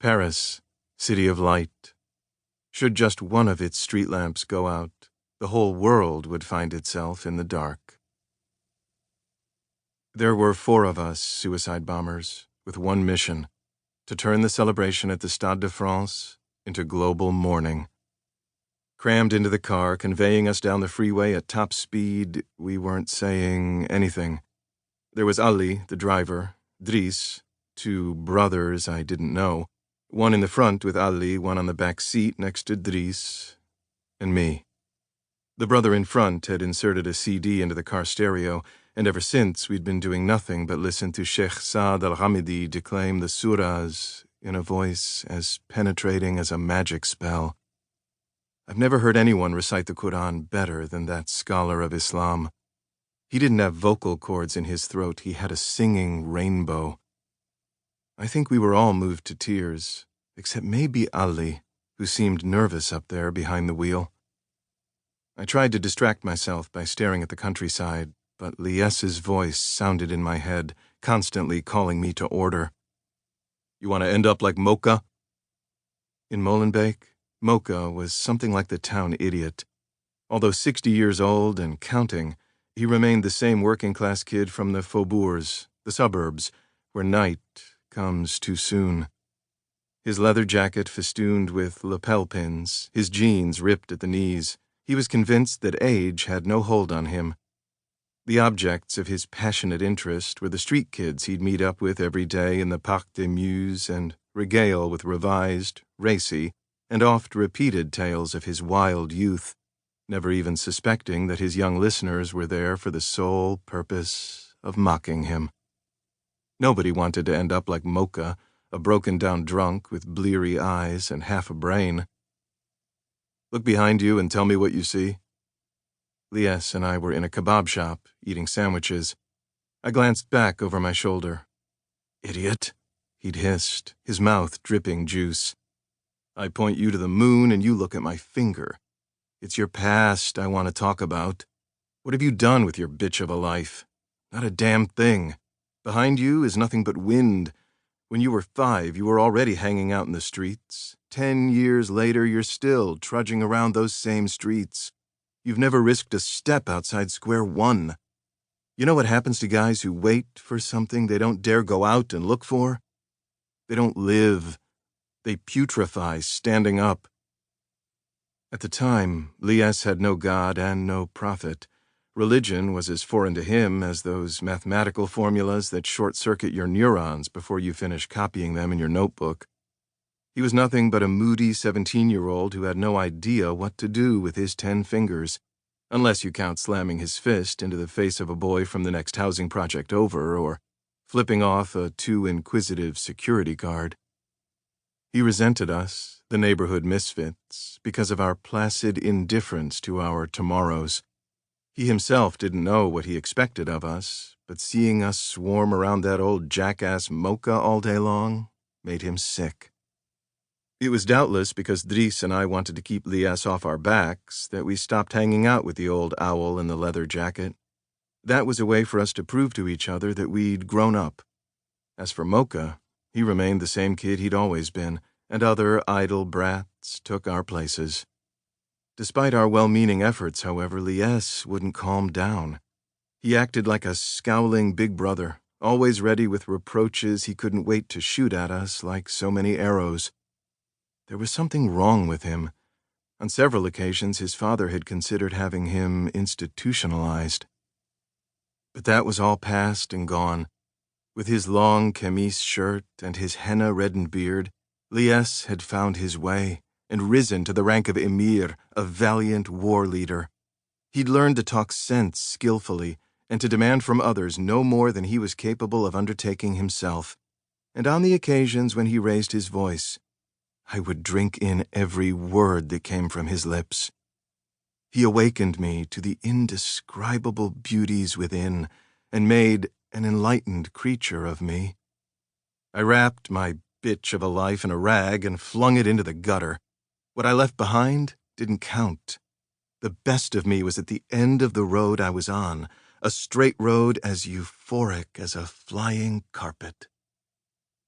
Paris, city of light. Should just one of its street lamps go out, the whole world would find itself in the dark. There were 4 of us, suicide bombers, with one mission: to turn the celebration at the Stade de France into global mourning. Crammed into the car, conveying us down the freeway at top speed, we weren't saying anything. There was Ali, the driver, Driss, 2 brothers I didn't know, one in the front with Ali, one on the back seat next to Driss, and me. The brother in front had inserted a CD into the car stereo, and ever since we'd been doing nothing but listen to Sheikh Saad al-Hamidi declaim the surahs in a voice as penetrating as a magic spell. I've never heard anyone recite the Quran better than that scholar of Islam. He didn't have vocal cords in his throat, he had a singing rainbow. I think we were all moved to tears, except maybe Ali, who seemed nervous up there behind the wheel. I tried to distract myself by staring at the countryside, but Lies's voice sounded in my head, constantly calling me to order. "You want to end up like Mocha?" In Molenbeek, Mocha was something like the town idiot. Although 60 years old and counting, he remained the same working-class kid from the faubourgs, the suburbs, where night comes too soon. His leather jacket festooned with lapel pins, his jeans ripped at the knees, he was convinced that age had no hold on him. The objects of his passionate interest were the street kids he'd meet up with every day in the Parc des Muses and regale with revised, racy, and oft-repeated tales of his wild youth, never even suspecting that his young listeners were there for the sole purpose of mocking him. Nobody wanted to end up like Mocha, a broken-down drunk with bleary eyes and half a brain. "Look behind you and tell me what you see." Lies and I were in a kebab shop, eating sandwiches. I glanced back over my shoulder. "Idiot," he'd hissed, his mouth dripping juice. "I point you to the moon and you look at my finger. It's your past I want to talk about. What have you done with your bitch of a life? Not a damn thing. Behind you is nothing but wind. When you were 5, you were already hanging out in the streets. 10 years later, you're still trudging around those same streets. You've never risked a step outside square one. You know what happens to guys who wait for something they don't dare go out and look for? They don't live. They putrefy standing up." At the time, Lies had no God and no prophet. Religion was as foreign to him as those mathematical formulas that short-circuit your neurons before you finish copying them in your notebook. He was nothing but a moody 17-year-old who had no idea what to do with his 10 fingers, unless you count slamming his fist into the face of a boy from the next housing project over or flipping off a too inquisitive security guard. He resented us, the neighborhood misfits, because of our placid indifference to our tomorrows. He himself didn't know what he expected of us, but seeing us swarm around that old jackass Mocha all day long made him sick. It was doubtless because Driss and I wanted to keep Lies off our backs that we stopped hanging out with the old owl in the leather jacket. That was a way for us to prove to each other that we'd grown up. As for Mocha, he remained the same kid he'd always been, and other idle brats took our places. Despite our well-meaning efforts, however, Lies wouldn't calm down. He acted like a scowling big brother, always ready with reproaches he couldn't wait to shoot at us like so many arrows. There was something wrong with him. On several occasions, his father had considered having him institutionalized. But that was all past and gone. With his long chemise shirt and his henna-reddened beard, Lies had found his way and risen to the rank of emir, a valiant war leader. He'd learned to talk sense skillfully and to demand from others no more than he was capable of undertaking himself. And on the occasions when he raised his voice, I would drink in every word that came from his lips. He awakened me to the indescribable beauties within and made an enlightened creature of me. I wrapped my bitch of a life in a rag and flung it into the gutter. What I left behind didn't count. The best of me was at the end of the road I was on, a straight road as euphoric as a flying carpet.